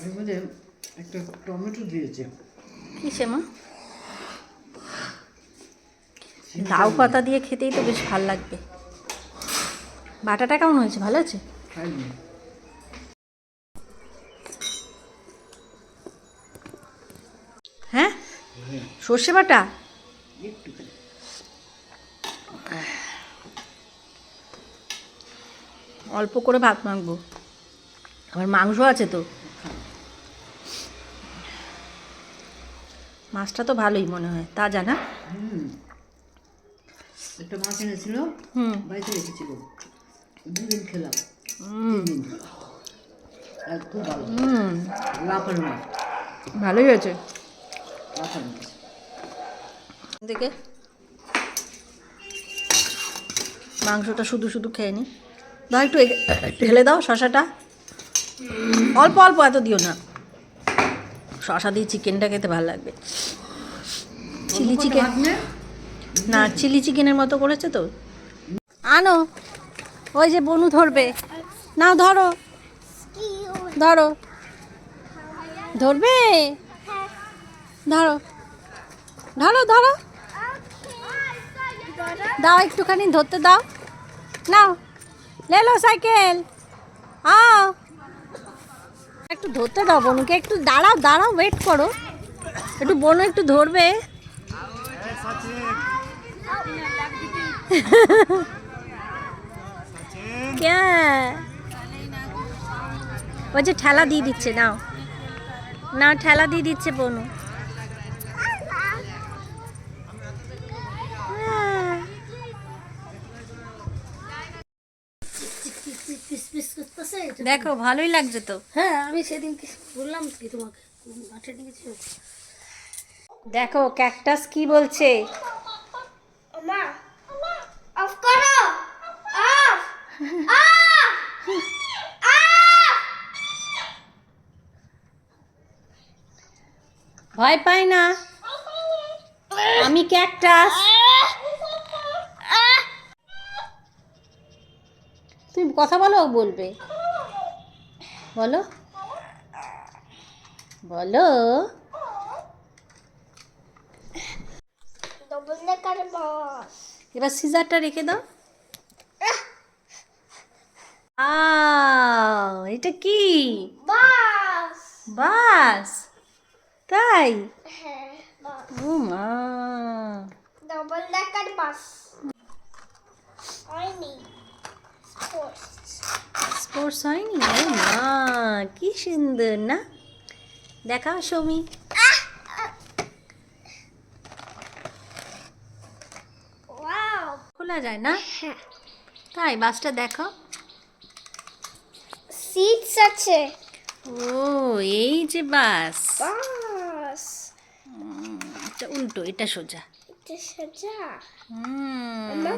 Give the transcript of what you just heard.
এর মধ্যে একটা টমেটো দিয়েছে। কিসে মা? লাউ পাতা দিয়ে খেতেই তো বেশ ভালো লাগবে। বাটাটা কেমন হয়েছে? ভালো আছে? খাইনি। হ্যাঁ, সর্ষে বাটা একটুখানি। অল্প করে ভাত মাখবো, আবার মাংস আছে তো। মাছটা তো ভালোই মনে হয়, তাজা না? একটা মাছ এনেছিল, বাড়িতে রেখেছিল, 2 দিন খেলাম। 3 দিন আর খুব ভালো। লাফার মাছ, ভালোই হয়েছে। লাফার মাছ। দেখে মাংসটা শুধু শুধু খেয়ে নি। দাও একটু ঢেলে দাও শশাটা, অল্প অল্প, এত দিও না। শশা দিয়ে চিকেনটা খেতে ভালো লাগবে। চিলি চিকেন না, চিলি চিকেনের মতো করেছে তো। আনো, ওই যে বনু ধরবে। নাও ধরো, ধরো, ধরবে, ধরো, ধরো, ধরো, দাও একটুখানি ধরতে দাও। নাও, লেলো সাইকেল, আও একটু ধরতে দাও বনুকে। একটু দাঁড়াও, দাঁড়াও, ওয়েট করো একটু, বনু একটু ধরবে। ক্যা ওই যে ঠেলা দিয়ে দিচ্ছে, নাও না, ঠেলা দিয়ে দিচ্ছে বনু। দেখো ভালোই লাগছে তো। হ্যাঁ, আমি সেদিন বললাম কি তোমাকে, মাঠে নিয়েছি। দেখো ক্যাকটাস কি বলছে। মা, অফ করো, অফ, ভয় পাই না, আমি ক্যাকটাস। তুমি কথা বলো, বলবে, বলো, বলো। ডবল ডেকার বাস। এবার সিজারটা রেখে দাও। এটা কি? বাস। বাস? তাই? হ্যাঁ, বাস। ও মা, ডবল ডেকার বাস। হয়নি। স্পোর্টস হয়নি? ও মা, কি সুন্দর না? দেখাও সৌমি। ওয়াও। খোলা যায় না? তাই? বাসটা দেখো। সিটস আছে। ও, এই যে বাস। বাস। এটা উল্টো, এটা সোজা। এটা সোজা। হুম। আমা